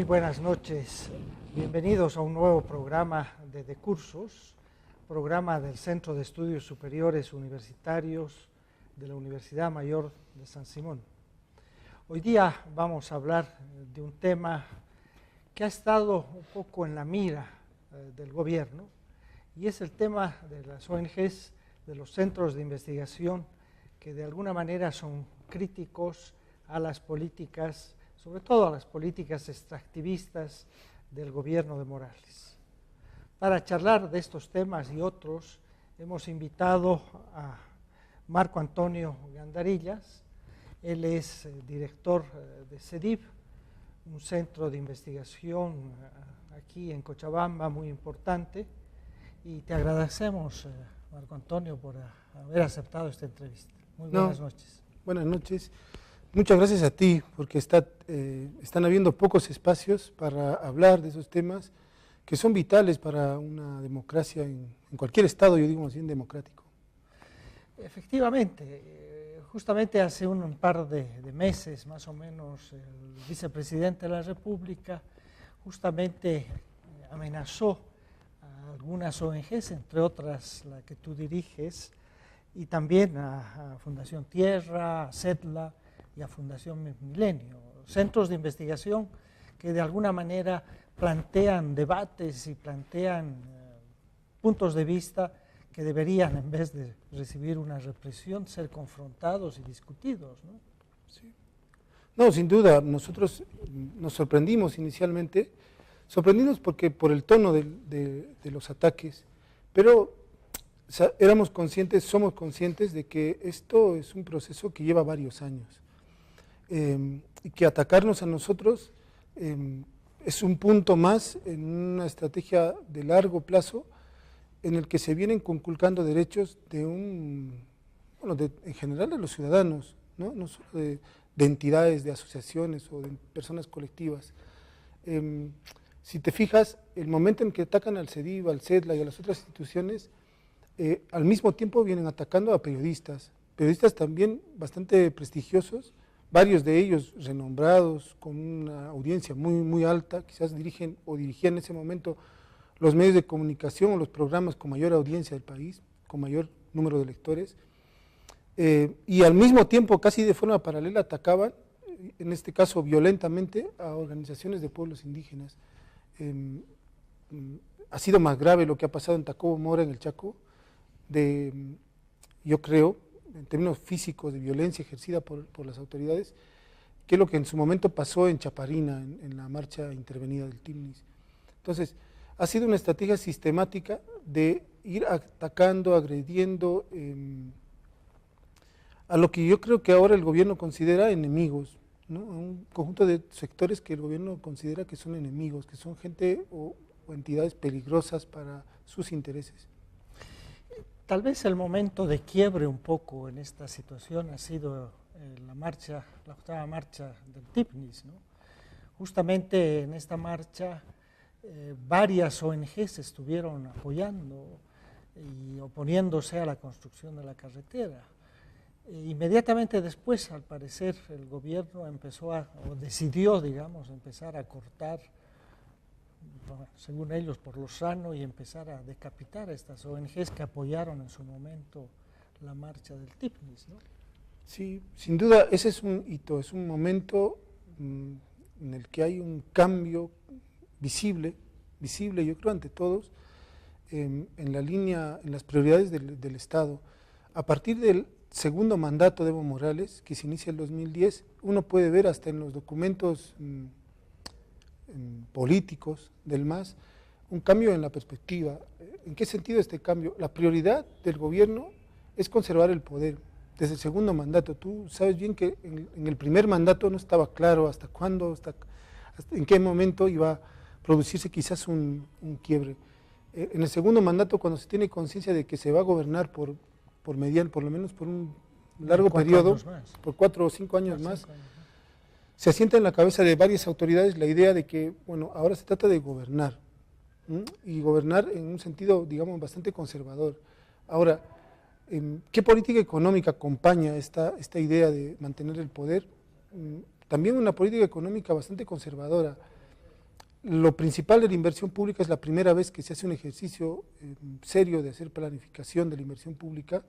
Muy buenas noches. Bienvenidos a un nuevo programa de cursos, programa del Centro de Estudios Superiores Universitarios de la Universidad Mayor de San Simón. Hoy día vamos a hablar de un tema que ha estado un poco en la mira del gobierno, y es el tema de las ONGs, de los centros de investigación que de alguna manera son críticos a las políticas, sobre todo a las políticas extractivistas del gobierno de Morales. Para charlar de estos temas y otros, hemos invitado a Marco Antonio Gandarillas. Él es director de CEDIV, un centro de investigación aquí en Cochabamba muy importante, y te agradecemos, Marco Antonio, por haber aceptado esta entrevista. Muy buenas noches. Buenas noches. Muchas gracias a ti, porque están habiendo pocos espacios para hablar de esos temas que son vitales para una democracia en cualquier estado, yo digo más bien democrático. Efectivamente, justamente hace un par de meses más o menos el vicepresidente de la República justamente amenazó a algunas ONGs, entre otras la que tú diriges, y también a Fundación Tierra, a CEDLA y a Fundación Milenio, centros de investigación que de alguna manera plantean debates y plantean puntos de vista que deberían, en vez de recibir una represión, ser confrontados y discutidos, ¿no? Sí. No, sin duda, nosotros nos sorprendimos inicialmente, porque por el tono de los ataques, pero éramos conscientes, somos conscientes de que esto es un proceso que lleva varios años. Y que atacarnos a nosotros es un punto más en una estrategia de largo plazo en el que se vienen conculcando derechos en general de los ciudadanos, no solo de entidades, de asociaciones o de personas colectivas. Si te fijas, el momento en que atacan al CEDIV, al CEDLA y a las otras instituciones, al mismo tiempo vienen atacando a periodistas también bastante prestigiosos, varios de ellos renombrados, con una audiencia muy, muy alta, quizás dirigían en ese momento los medios de comunicación o los programas con mayor audiencia del país, con mayor número de lectores, y al mismo tiempo, casi de forma paralela, atacaban, en este caso violentamente, a organizaciones de pueblos indígenas. Ha sido más grave lo que ha pasado en Tacobo Mora, en el Chaco, yo creo, en términos físicos, de violencia ejercida por las autoridades, que es lo que en su momento pasó en Chaparina, en la marcha intervenida del TIMNIS. Entonces, ha sido una estrategia sistemática de ir atacando, agrediendo a lo que yo creo que ahora el gobierno considera enemigos, ¿no? A un conjunto de sectores que el gobierno considera que son enemigos, que son gente o entidades peligrosas para sus intereses. Tal vez el momento de quiebre un poco en esta situación ha sido la octava marcha del TIPNIS, ¿no? Justamente en esta marcha varias ONGs estuvieron apoyando y oponiéndose a la construcción de la carretera. Inmediatamente después, al parecer, el gobierno decidió, digamos, empezar a cortar, según ellos, por lo sano, y empezar a decapitar a estas ONGs que apoyaron en su momento la marcha del TIPNIS, ¿no? Sí, sin duda, ese es un hito, es un momento en el que hay un cambio visible, yo creo, ante todos, en las prioridades del Estado. A partir del segundo mandato de Evo Morales, que se inicia en el 2010, uno puede ver hasta en los documentos políticos del MAS, un cambio en la perspectiva. ¿En qué sentido este cambio? La prioridad del gobierno es conservar el poder. Desde el segundo mandato, tú sabes bien que en el primer mandato no estaba claro hasta cuándo, en qué momento iba a producirse quizás un quiebre. En el segundo mandato, cuando se tiene conciencia de que se va a gobernar por lo menos por un largo periodo, por 4 o 5 años más, se asienta en la cabeza de varias autoridades la idea de que, bueno, ahora se trata de gobernar, y gobernar en un sentido, digamos, bastante conservador. Ahora, ¿qué política económica acompaña esta idea de mantener el poder? También una política económica bastante conservadora. lo principal de la inversión pública es la primera vez que se hace un ejercicio serio de hacer planificación de la inversión pública,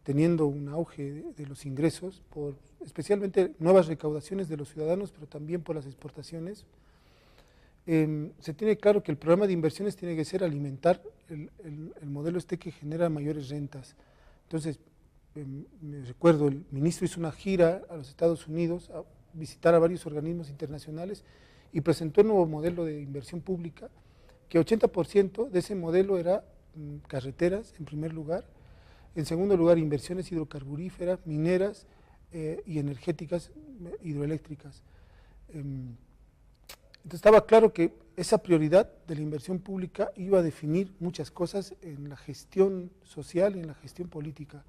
teniendo un auge de los ingresos, por especialmente nuevas recaudaciones de los ciudadanos, pero también por las exportaciones. Se tiene claro que el programa de inversiones tiene que ser alimentar el modelo que genera mayores rentas. Entonces, me recuerdo, el ministro hizo una gira a los Estados Unidos a visitar a varios organismos internacionales y presentó un nuevo modelo de inversión pública, que 80% de ese modelo era carreteras, en primer lugar, en segundo lugar inversiones hidrocarburíferas, mineras y energéticas, hidroeléctricas. Entonces estaba claro que esa prioridad de la inversión pública iba a definir muchas cosas en la gestión social y en la gestión política.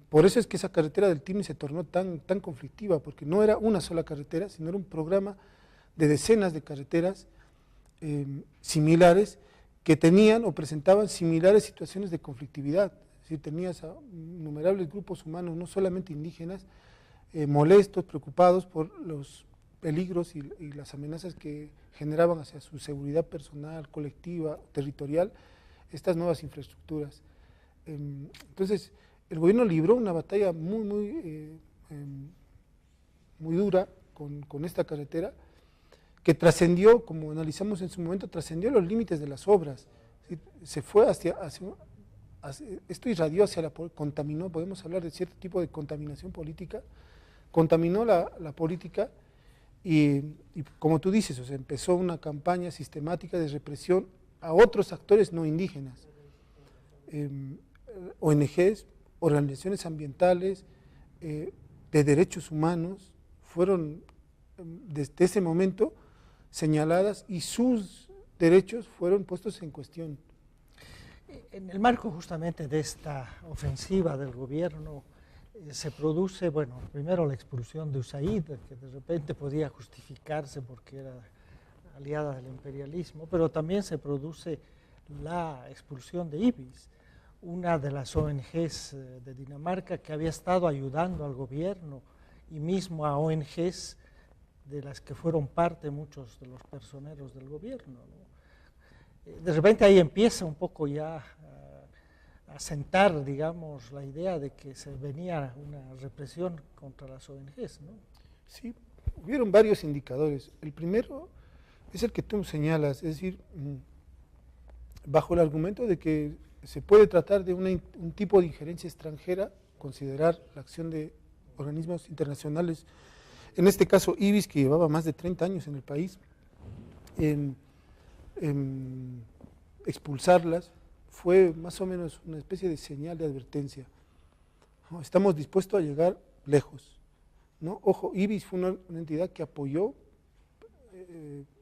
Por eso es que esa carretera del Timni se tornó tan conflictiva, porque no era una sola carretera, sino era un programa de decenas de carreteras similares que tenían o presentaban similares situaciones de conflictividad. Es decir, tenías a innumerables grupos humanos, no solamente indígenas, molestos, preocupados por los peligros y las amenazas que generaban hacia su seguridad personal, colectiva, territorial, estas nuevas infraestructuras. Entonces, el gobierno libró una batalla muy dura con esta carretera, que trascendió, como analizamos en su momento, trascendió los límites de las obras. ¿Sí? Se fue esto irradió hacia contaminó, podemos hablar de cierto tipo de contaminación política, contaminó la política y como tú dices, o sea, empezó una campaña sistemática de represión a otros actores no indígenas, ONGs, organizaciones ambientales, de derechos humanos, fueron desde ese momento señaladas y sus derechos fueron puestos en cuestión. En el marco justamente de esta ofensiva del gobierno se produce, bueno, primero la expulsión de USAID, que de repente podía justificarse porque era aliada del imperialismo, pero también se produce la expulsión de IBIS, una de las ONGs de Dinamarca que había estado ayudando al gobierno y mismo a ONGs de las que fueron parte muchos de los personeros del gobierno, ¿no? De repente ahí empieza un poco ya a sentar, digamos, la idea de que se venía una represión contra las ONGs, ¿no? Sí, hubieron varios indicadores. El primero es el que tú señalas, es decir, bajo el argumento de que se puede tratar de un tipo de injerencia extranjera, considerar la acción de organismos internacionales, en este caso IBIS, que llevaba más de 30 años en el país, expulsarlas fue más o menos una especie de señal de advertencia. ¿No? Estamos dispuestos a llegar lejos, ¿no? Ojo, IBIS fue una entidad que apoyó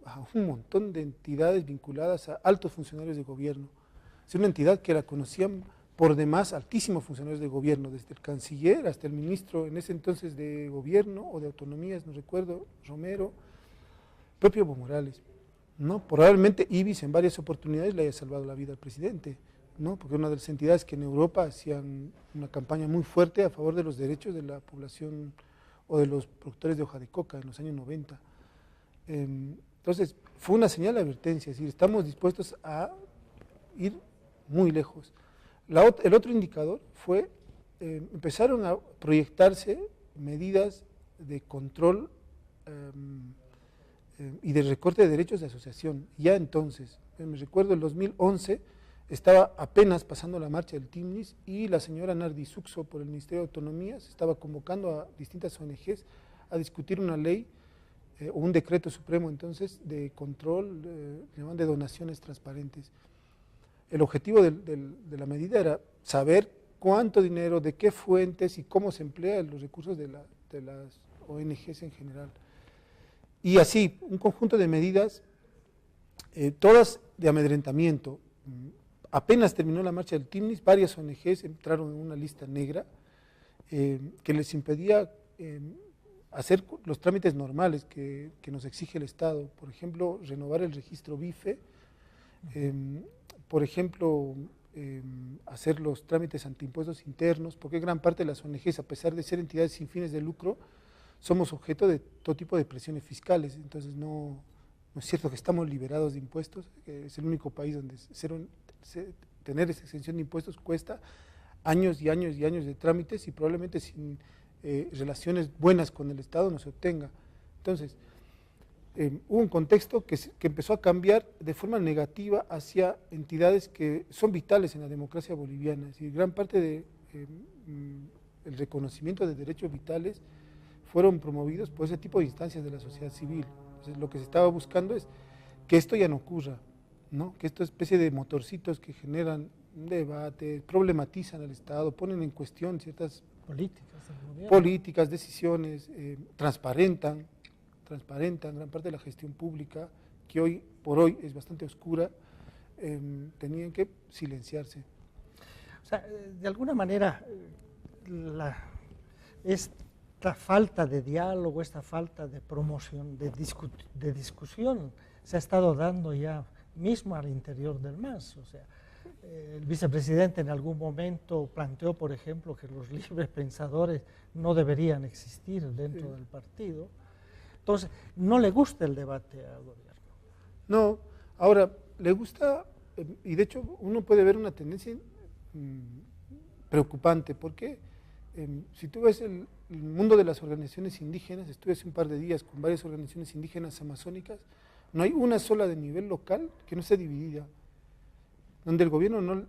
a un montón de entidades vinculadas a altos funcionarios de gobierno. Es una entidad que la conocían por demás altísimos funcionarios de gobierno, desde el canciller hasta el ministro en ese entonces de gobierno o de autonomías, no recuerdo, Romero, propio Evo Morales, ¿no? Probablemente IBIS en varias oportunidades le haya salvado la vida al presidente, ¿no? Porque una de las entidades que en Europa hacían una campaña muy fuerte a favor de los derechos de la población o de los productores de hoja de coca en los años 90. Entonces, fue una señal de advertencia, es decir, estamos dispuestos a ir muy lejos. El otro indicador fue, empezaron a proyectarse medidas de control y de recorte de derechos de asociación. Ya entonces, me recuerdo el 2011, estaba apenas pasando la marcha del Timnis y la señora Nardi Suxo por el Ministerio de Autonomías estaba convocando a distintas ONGs a discutir una ley o un decreto supremo entonces de control, de donaciones transparentes. El objetivo de la medida era saber cuánto dinero, de qué fuentes y cómo se emplean los recursos de las ONGs en general. Y así, un conjunto de medidas, todas de amedrentamiento. Apenas terminó la marcha del Timnis, varias ONGs entraron en una lista negra que les impedía hacer los trámites normales que nos exige el Estado. Por ejemplo, renovar el registro BIFE, por ejemplo, hacer los trámites antiimpuestos internos, porque gran parte de las ONGs, a pesar de ser entidades sin fines de lucro, somos objeto de todo tipo de presiones fiscales, entonces no No es cierto que estamos liberados de impuestos, que es el único país donde tener esa exención de impuestos cuesta años y años y años de trámites y probablemente sin relaciones buenas con el Estado no se obtenga. Entonces, hubo un contexto que empezó a cambiar de forma negativa hacia entidades que son vitales en la democracia boliviana. Es decir, gran parte del reconocimiento de derechos vitales fueron promovidos por ese tipo de instancias de la sociedad civil. Entonces, lo que se estaba buscando es que esto ya no ocurra, ¿no? Que esta especie de motorcitos que generan un debate, problematizan al Estado, ponen en cuestión ciertas políticas, decisiones, transparentan gran parte de la gestión pública, que hoy por hoy es bastante oscura, tenían que silenciarse. O sea, de alguna manera, esta falta de diálogo, esta falta de promoción, de discusión, se ha estado dando ya mismo al interior del MAS. O sea, el vicepresidente en algún momento planteó, por ejemplo, que los libres pensadores no deberían existir dentro del partido. Entonces, no le gusta el debate al gobierno. No, ahora, le gusta, y de hecho uno puede ver una tendencia preocupante, porque si tú ves el mundo de las organizaciones indígenas, estuve hace un par de días con varias organizaciones indígenas amazónicas, no hay una sola de nivel local que no esté dividida, donde el gobierno no,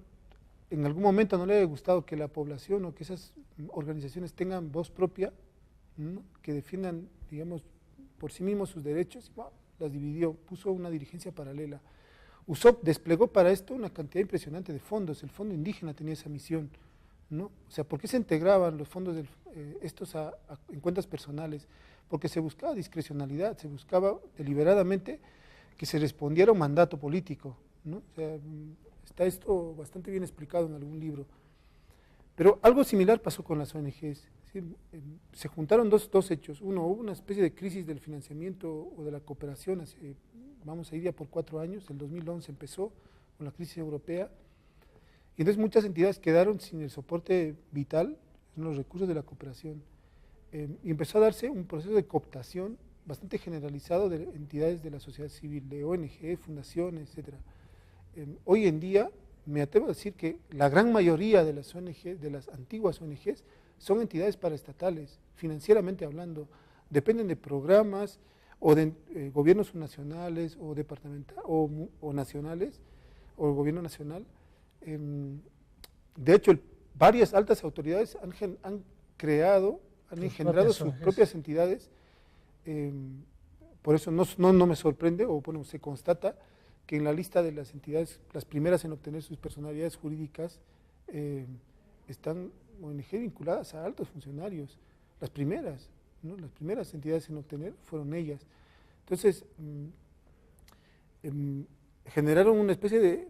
en algún momento no le haya gustado que la población o que esas organizaciones tengan voz propia, ¿no? Que defiendan, digamos, por sí mismos sus derechos, las dividió, puso una dirigencia paralela. Desplegó para esto una cantidad impresionante de fondos, el fondo indígena tenía esa misión, ¿no? O sea, ¿por qué se integraban los fondos estos en cuentas personales? Porque se buscaba discrecionalidad, se buscaba deliberadamente que se respondiera a un mandato político, ¿no? O sea, está esto bastante bien explicado en algún libro. Pero algo similar pasó con las ONGs. Se juntaron dos hechos. Uno, hubo una especie de crisis del financiamiento o de la cooperación, vamos a ir ya por 4 años, el 2011 empezó con la crisis europea, y entonces muchas entidades quedaron sin el soporte vital en los recursos de la cooperación, y empezó a darse un proceso de cooptación bastante generalizado de entidades de la sociedad civil, de ONG, fundaciones, etc. Hoy en día, me atrevo a decir que la gran mayoría de las ONG, de las antiguas ONGs, son entidades paraestatales, financieramente hablando, dependen de programas o de gobiernos nacionales o departamentales o nacionales, o el gobierno nacional. De hecho, varias altas autoridades han engendrado sus propias entidades, por eso no me sorprende, o bueno, se constata que en la lista de las entidades, las primeras en obtener sus personalidades jurídicas, están ONG vinculadas a altos funcionarios, las primeras, ¿no? Las primeras entidades en obtener fueron ellas. Entonces, generaron una especie de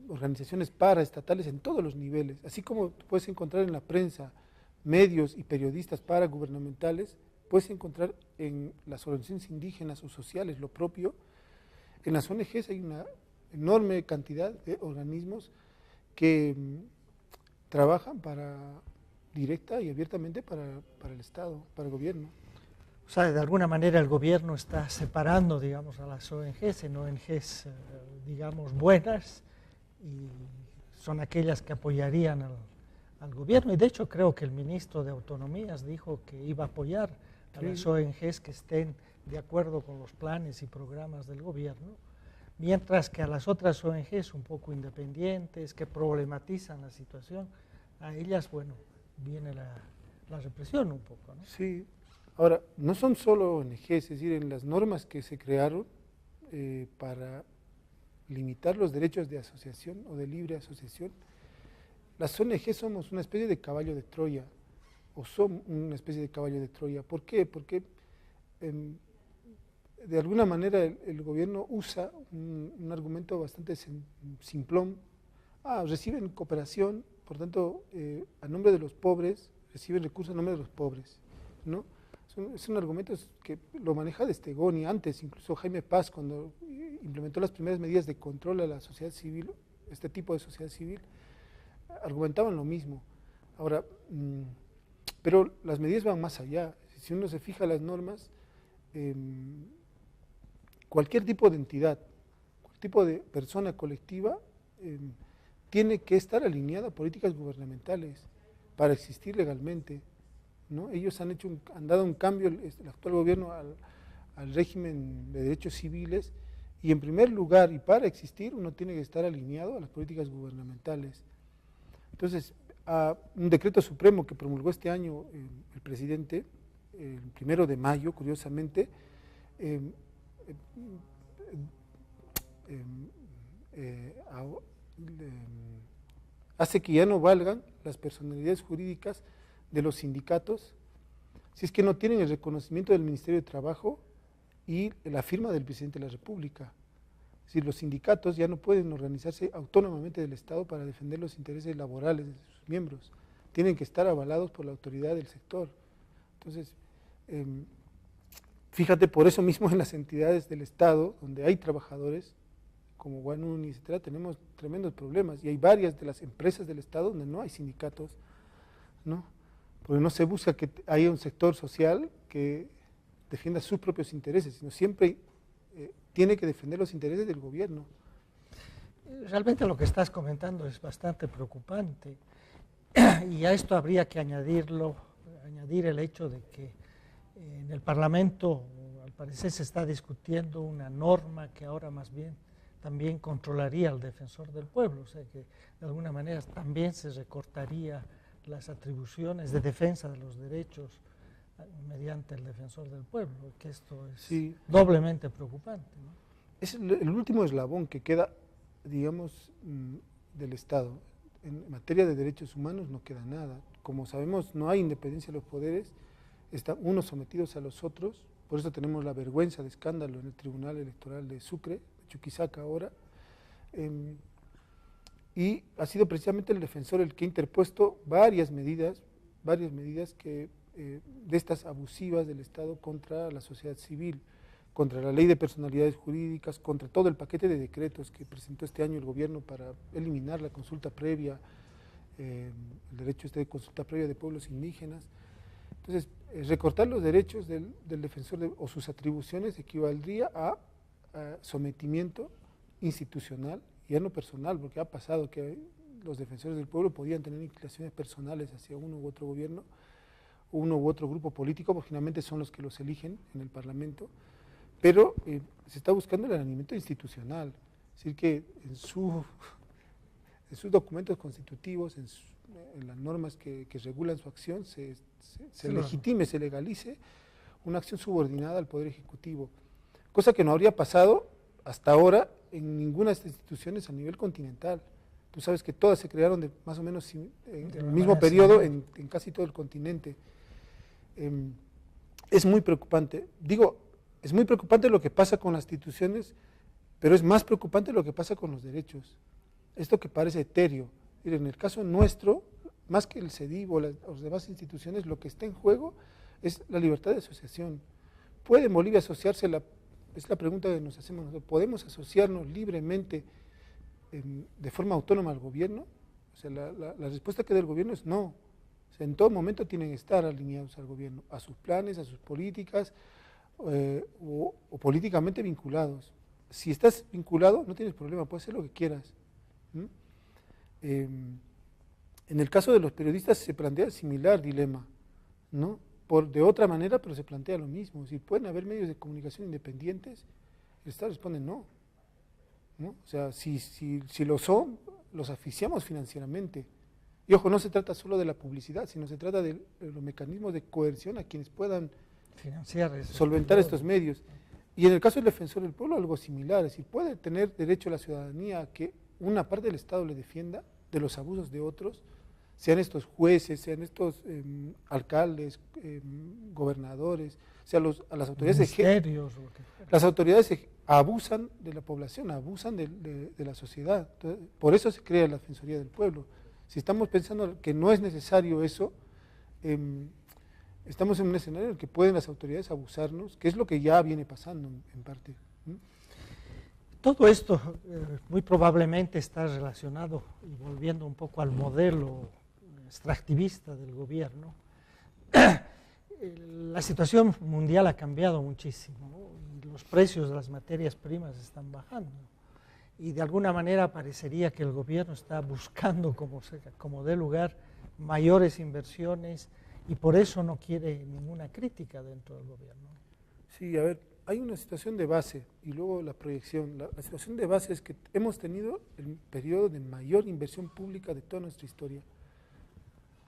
organizaciones paraestatales en todos los niveles, así como puedes encontrar en la prensa medios y periodistas paragubernamentales, puedes encontrar en las organizaciones indígenas o sociales lo propio. En las ONGs hay una enorme cantidad de organismos que trabajan directa y abiertamente para el Estado, para el gobierno. O sea, de alguna manera el gobierno está separando, digamos, a las ONGs en ONGs, digamos, buenas, y son aquellas que apoyarían al gobierno. Y de hecho creo que el ministro de Autonomías dijo que iba a apoyar a las ONGs que estén de acuerdo con los planes y programas del gobierno, mientras que a las otras ONGs un poco independientes, que problematizan la situación, a ellas, bueno, viene la represión un poco, ¿no? Sí. Ahora, no son solo ONGs, es decir, en las normas que se crearon para limitar los derechos de asociación o de libre asociación, las ONG somos una especie de caballo de Troya, o son una especie de caballo de Troya. ¿Por qué? Porque de alguna manera el gobierno usa un argumento bastante simplón. Reciben cooperación, por tanto, a nombre de los pobres, reciben recursos a nombre de los pobres, ¿no? Es un argumento que lo maneja desde Goni, antes incluso Jaime Paz, cuando implementó las primeras medidas de control a la sociedad civil, este tipo de sociedad civil, argumentaban lo mismo. Ahora, pero las medidas van más allá. Si uno se fija las normas, cualquier tipo de entidad, cualquier tipo de persona colectiva, tiene que estar alineada a políticas gubernamentales para existir legalmente, ¿no? Ellos han dado un cambio, el actual gobierno, al régimen de derechos civiles, y en primer lugar, y para existir, uno tiene que estar alineado a las políticas gubernamentales. Entonces, un decreto supremo que promulgó este año el presidente, el 1 de mayo, curiosamente, hace que ya no valgan las personalidades jurídicas de los sindicatos si es que no tienen el reconocimiento del Ministerio de Trabajo y la firma del presidente de la República. Es decir, los sindicatos ya no pueden organizarse autónomamente del Estado para defender los intereses laborales de sus miembros, tienen que estar avalados por la autoridad del sector. Entonces, fíjate, por eso mismo en las entidades del Estado, donde hay trabajadores, como Guanuni, etcétera, tenemos tremendos problemas, y hay varias de las empresas del Estado donde no hay sindicatos, ¿no? Porque no se busca que haya un sector social que defienda sus propios intereses, sino siempre tiene que defender los intereses del gobierno. Realmente lo que estás comentando es bastante preocupante, y a esto habría que añadir el hecho de que en el Parlamento, al parecer, se está discutiendo una norma que ahora más bien también controlaría al defensor del pueblo, o sea que de alguna manera también se recortaría las atribuciones de defensa de los derechos mediante el defensor del pueblo, que esto es sí, doblemente preocupante, ¿no? Es el último eslabón que queda, digamos, del Estado. En materia de derechos humanos no queda nada. Como sabemos, no hay independencia de los poderes, están unos sometidos a los otros, por eso tenemos la vergüenza de escándalo en el Tribunal Electoral de Sucre, Chuquisaca ahora, y ha sido precisamente el defensor el que ha interpuesto varias medidas que, de estas abusivas del Estado contra la sociedad civil, contra la ley de personalidades jurídicas, contra todo el paquete de decretos que presentó este año el gobierno para eliminar la consulta previa, el derecho de consulta previa de pueblos indígenas. Entonces, recortar los derechos del defensor o sus atribuciones equivaldría a sometimiento institucional, ya no personal, porque ha pasado que los defensores del pueblo podían tener inclinaciones personales hacia uno u otro gobierno, uno u otro grupo político, porque finalmente son los que los eligen en el Parlamento, pero se está buscando el alineamiento institucional, es decir, que en sus documentos constitutivos, en las normas que regulan su acción, se legitime, se legalice una acción subordinada al Poder Ejecutivo, cosa que no habría pasado hasta ahora en ninguna de estas instituciones a nivel continental. Tú sabes que todas se crearon más o menos en el mismo periodo en casi todo el continente. Es muy preocupante. Digo, es muy preocupante lo que pasa con las instituciones, pero es más preocupante lo que pasa con los derechos. Esto que parece etéreo. En el caso nuestro, más que el CEDIV o las demás instituciones, lo que está en juego es la libertad de asociación. ¿Puede en Bolivia asociarse es la pregunta que nos hacemos nosotros, ¿podemos asociarnos libremente de forma autónoma al gobierno? O sea, la respuesta que da el gobierno es no. O sea, en todo momento tienen que estar alineados al gobierno, a sus planes, a sus políticas, o políticamente vinculados. Si estás vinculado, no tienes problema, puedes hacer lo que quieras. En el caso de los periodistas se plantea el similar dilema, ¿no? De otra manera, pero se plantea lo mismo. Si pueden haber medios de comunicación independientes, el Estado responde no, ¿no? O sea, si lo son, los asfixiamos financieramente. Y ojo, no se trata solo de la publicidad, sino se trata de los mecanismos de coerción a quienes puedan financiar solventar estos medios. Y en el caso del defensor del pueblo, algo similar, es decir, puede tener derecho la ciudadanía a que una parte del Estado le defienda de los abusos de otros, sean estos jueces, sean estos alcaldes, gobernadores, sea a las autoridades ministerios. Las autoridades abusan de la población, abusan de la sociedad. Entonces, por eso se crea la Defensoría del Pueblo. Si estamos pensando que no es necesario eso, estamos en un escenario en el que pueden las autoridades abusarnos, que es lo que ya viene pasando en parte. Todo esto muy probablemente está relacionado, y volviendo un poco al modelo extractivista del gobierno. La situación mundial ha cambiado muchísimo, ¿no? Y los precios de las materias primas están bajando. Y de alguna manera parecería que el gobierno está buscando, como dé lugar, mayores inversiones y por eso no quiere ninguna crítica dentro del gobierno. Sí, a ver, hay una situación de base y luego la proyección. La situación de base es que hemos tenido el periodo de mayor inversión pública de toda nuestra historia.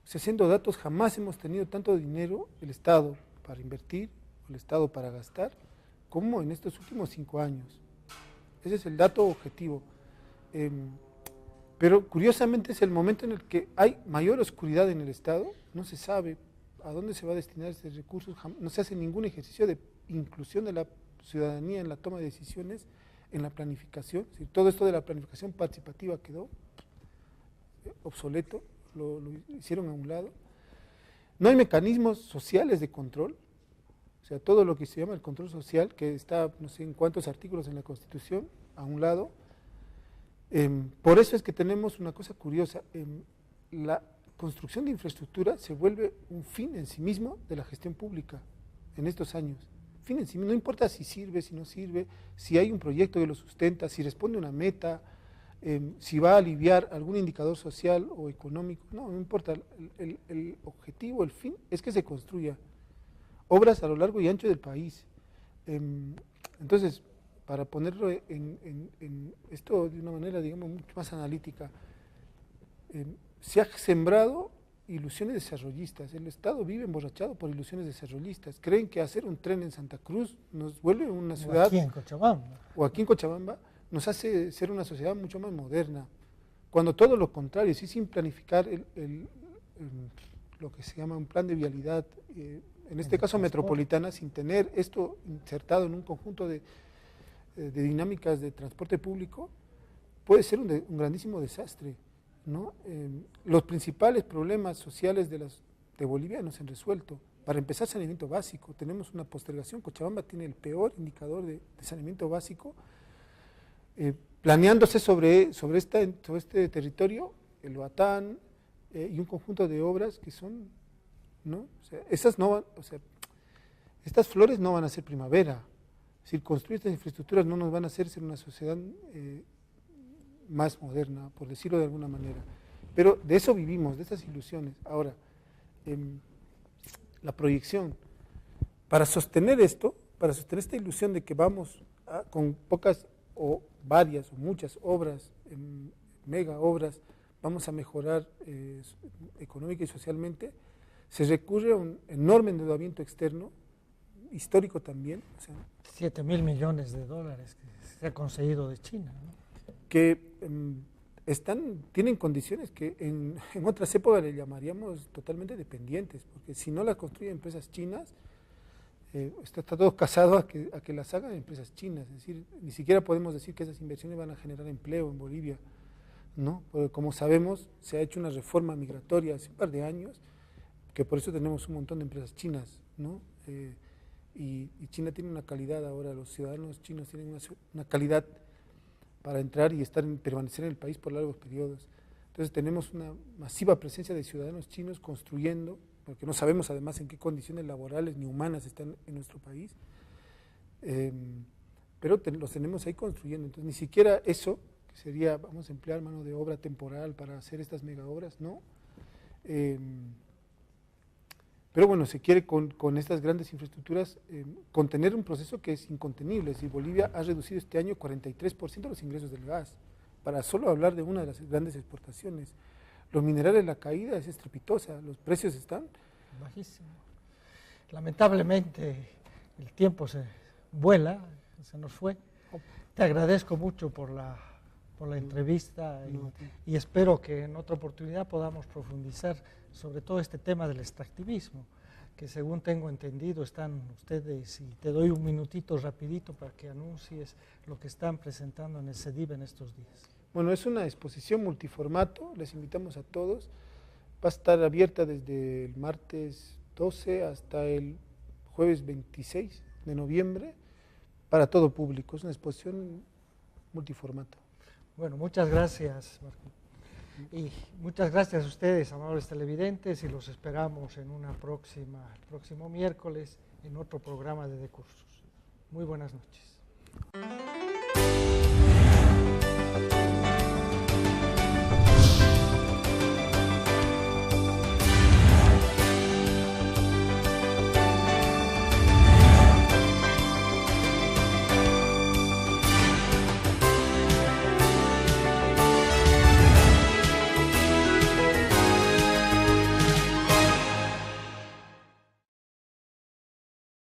Haciendo datos, jamás hemos tenido tanto dinero, el Estado para invertir, el Estado para gastar, como en estos últimos 5 años. Ese es el dato objetivo. Pero curiosamente es el momento en el que hay mayor oscuridad en el Estado, no se sabe a dónde se va a destinar esos recursos, no se hace ningún ejercicio de inclusión de la ciudadanía en la toma de decisiones, en la planificación. Es decir, todo esto de la planificación participativa quedó obsoleto, lo hicieron a un lado. No hay mecanismos sociales de control, o sea, todo lo que se llama el control social, que está no sé en cuántos artículos en la Constitución, a un lado. Por eso es que tenemos una cosa curiosa, la construcción de infraestructura se vuelve un fin en sí mismo de la gestión pública en estos años. Fin en sí mismo, no importa si sirve, si no sirve, si hay un proyecto que lo sustenta, si responde a una meta, si va a aliviar algún indicador social o económico, no importa, el objetivo, el fin es que se construya obras a lo largo y ancho del país. Entonces, para ponerlo en esto de una manera, digamos, mucho más analítica, se ha sembrado ilusiones desarrollistas. El Estado vive emborrachado por ilusiones desarrollistas. Creen que hacer un tren en Santa Cruz nos vuelve una ciudad, o aquí en Cochabamba, nos hace ser una sociedad mucho más moderna, cuando todo lo contrario, sí, sin planificar lo que se llama un plan de vialidad, en este caso metropolitana, sin tener esto insertado en un conjunto de dinámicas de transporte público, puede ser un grandísimo desastre, ¿no? Los principales problemas sociales de Bolivia no se han resuelto. Para empezar, saneamiento básico, tenemos una postergación. Cochabamba tiene el peor indicador de saneamiento básico. Planeándose sobre este territorio, el Batán y un conjunto de obras que son, ¿no? O sea, estas flores no van a ser primavera. Es decir, construir estas infraestructuras no nos van a hacer ser una sociedad más moderna, por decirlo de alguna manera. Pero de eso vivimos, de estas ilusiones. Ahora, la proyección. Para sostener esto, para sostener esta ilusión de que vamos con pocas o varias o muchas obras, mega obras, vamos a mejorar económica y socialmente, se recurre a un enorme endeudamiento externo, histórico también. O sea, 7.000 millones de dólares que se ha conseguido de China, ¿no? Que tienen condiciones que en otras épocas le llamaríamos totalmente dependientes, porque si no las construyen empresas chinas, está todo casado a que las hagan empresas chinas. Es decir, ni siquiera podemos decir que esas inversiones van a generar empleo en Bolivia, ¿no? Porque como sabemos, se ha hecho una reforma migratoria hace un par de años, que por eso tenemos un montón de empresas chinas, ¿no? Y China tiene una calidad ahora, los ciudadanos chinos tienen una calidad para entrar y permanecer en el país por largos periodos. Entonces tenemos una masiva presencia de ciudadanos chinos construyendo, porque no sabemos además en qué condiciones laborales ni humanas están en nuestro país, pero los tenemos ahí construyendo. Entonces ni siquiera eso, que sería, vamos a emplear mano de obra temporal para hacer estas mega obras, no. Pero bueno, se quiere con estas grandes infraestructuras contener un proceso que es incontenible. Es decir, Bolivia ha reducido este año 43% los ingresos del gas, para solo hablar de una de las grandes exportaciones. Los minerales, la caída es estrepitosa, los precios están bajísimos. Lamentablemente el tiempo se vuela, se nos fue. Te agradezco mucho por la entrevista y espero que en otra oportunidad podamos profundizar sobre todo este tema del extractivismo, que según tengo entendido están ustedes, y te doy un minutito rapidito para que anuncies lo que están presentando en el CEDIV en estos días. Bueno, es una exposición multiformato, les invitamos a todos, va a estar abierta desde el martes 12 hasta el jueves 26 de noviembre para todo público, es una exposición multiformato. Bueno, muchas gracias, Marco. Y muchas gracias a ustedes, amables televidentes, y los esperamos en el próximo miércoles en otro programa de Decursos. Muy buenas noches.